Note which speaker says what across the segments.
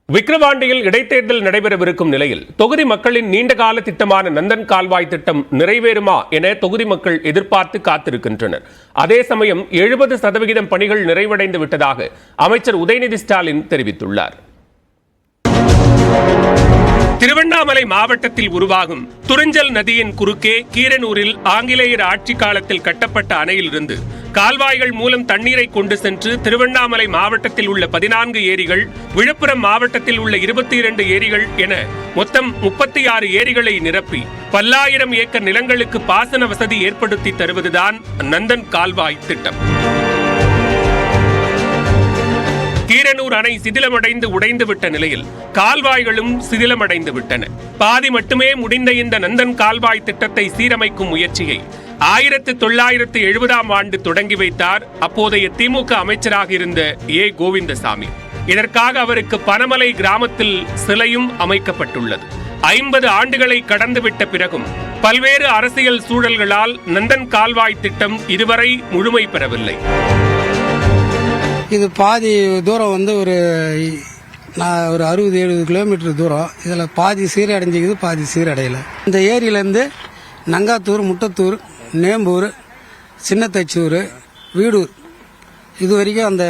Speaker 1: விக்கிரவாண்டியில் இடைத்தேர்தல் நடைபெறவிருக்கும் நிலையில் தொகுதி மக்களின் நீண்டகால திட்டமான நந்தன் கால்வாய் திட்டம் நிறைவேறுமா என தொகுதி மக்கள் எதிர்பார்த்து காத்திருக்கின்றனர். அதே சமயம் 70% பணிகள் நிறைவடைந்து விட்டதாக அமைச்சர் உதயநிதி ஸ்டாலின் தெரிவித்துள்ளார். திருவண்ணாமலை மாவட்டத்தில் உருவாகும் துறிஞ்சல் நதியின் குறுக்கே கீரனூரில் ஆங்கிலேயர் ஆட்சி காலத்தில் கட்டப்பட்ட அணையிலிருந்து கால்வாய்கள் மூலம் தண்ணீரை கொண்டு சென்று திருவண்ணாமலை மாவட்டத்தில் உள்ள 14 ஏரிகள், விழுப்புரம் மாவட்டத்தில் உள்ள 22 ஏரிகள் என மொத்தம் 36 ஏரிகளை நிரப்பி பல்லாயிரம் ஏக்கர் நிலங்களுக்கு பாசன வசதி ஏற்படுத்தி தருவதுதான் நந்தன் கால்வாய் திட்டம். கீரனூர் அணை சிதிலமடைந்து உடைந்து விட்ட நிலையில் கால்வாய்களும் சிதிலமடைந்து விட்டன. பாதி மட்டுமே முடிந்த இந்த நந்தன் கால்வாய் திட்டத்தை சீரமைக்கும் முயற்சியை 1970ஆம் ஆண்டு தொடங்கி வைத்தார் அப்போதைய திமுக அமைச்சராக இருந்த ஏ. கோவிந்தசாமி. இதற்காக அவருக்கு பனமலை கிராமத்தில் சிலையும் அமைக்கப்பட்டுள்ளது. 50 ஆண்டுகளை கடந்துவிட்ட பிறகும் பல்வேறு அரசியல் சூழல்களால் நந்தன் கால்வாய் திட்டம் இதுவரை முழுமை பெறவில்லை.
Speaker 2: இது பாதி தூரம் ஒரு 60-70 கிலோமீட்டர் தூரம். இதில் பாதி சீரடைஞ்சிக்குது, பாதி சீரடையலை. இந்த ஏரியிலேருந்து நங்காத்தூர், முட்டத்தூர், நேம்பூர், சின்னத்தச்சூர், வீடூர் இது வரைக்கும் அந்த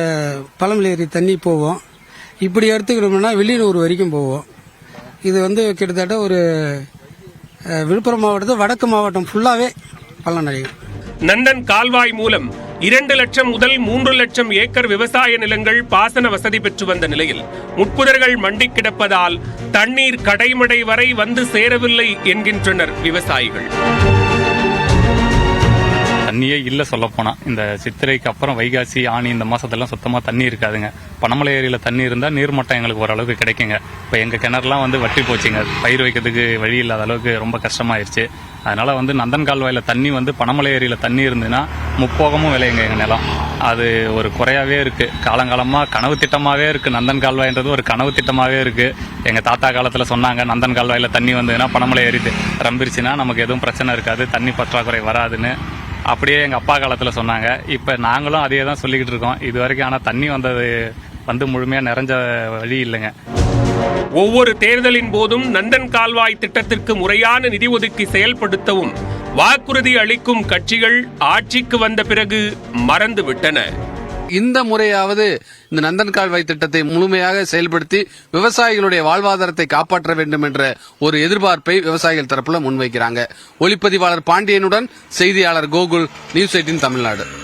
Speaker 2: பழமலை ஏரி தண்ணி போவோம். இப்படி எடுத்துக்கிட்டோம்னா வில்லியனூர் வரைக்கும் போவோம். இது கிட்டத்தட்ட ஒரு விழுப்புரம் மாவட்டத்தில் வடக்கு மாவட்டம் ஃபுல்லாகவே பலனடையும்.
Speaker 1: நந்தன் கால்வாய் மூலம் 2 லட்சம் முதல் 3 லட்சம் ஏக்கர் விவசாய நிலங்கள் பாசன வசதி பெற்று வந்த நிலையில் முட்புதர்கள் மண்டி கிடப்பதால் தண்ணீர் கடைமடை வரை வந்து சேரவில்லை என்கின்றனர் விவசாயிகள்.
Speaker 3: தண்ணியே இல்லை சொல்ல போனா. இந்த சித்திரைக்கு அப்புறம் வைகாசி, ஆனி இந்த மாசத்தெல்லாம் சுத்தமா தண்ணி இருக்காதுங்க. பனமலை ஏரியில தண்ணி இருந்தா நீர்மட்டம் எங்களுக்கு ஓரளவுக்கு கிடைக்குங்க. இப்ப எங்க கிணறுலாம் வற்றி போச்சுங்க. பயிர் வைக்கிறதுக்கு வழி இல்லாத அளவுக்கு ரொம்ப கஷ்டமாயிருச்சு. அதனால நந்தன் கால்வாயில தண்ணி பனமலை ஏரியில தண்ணி இருந்துன்னா முப்போகமும் விளையுங்க எங்க நிலம். அது ஒரு குறையாவே இருக்கு. காலங்காலமா கனவு திட்டமாவே இருக்கு. நந்தன் கால்வாய்ன்றது ஒரு கனவு திட்டமாவே இருக்கு. எங்க தாத்தா காலத்துல சொன்னாங்க, நந்தன் கால்வாயில தண்ணி வந்ததுன்னா பனமலை ஏரி ரம்பிருச்சுன்னா நமக்கு எதுவும் பிரச்சனை இருக்காது, தண்ணி பற்றாக்குறை வராதுன்னு. அப்படியே எங்க அப்பா காலத்துல சொன்னாங்க. இப்ப நாங்களும் அதே தான் சொல்லிக்கிட்டு இருக்கோம் இது வரைக்கும். ஆனா தண்ணி முழுமையா நிறைஞ்ச வழி இல்லைங்க.
Speaker 1: ஒவ்வொரு தேர்தலின் போதும் நந்தன் கால்வாய் திட்டத்திற்கு முறையான நிதி ஒதுக்கி செயல்படுத்தவும் வாக்குறுதி அளிக்கும் கட்சிகள் ஆட்சிக்கு வந்த பிறகு மறந்துவிட்டன.
Speaker 4: இந்த முறையாவது இந்த நந்தன் கால்வாய் திட்டத்தை முழுமையாக செயல்படுத்தி விவசாயிகளுடைய வாழ்வாதாரத்தை காப்பாற்ற வேண்டும் என்ற ஒரு எதிர்பார்ப்பை விவசாயிகள் தரப்புல முன்வைக்கிறாங்க. ஒளிப்பதிவாளர் பாண்டியனுடன் செய்தியாளர் கோகுல், நியூஸ் 18 தமிழ்நாடு.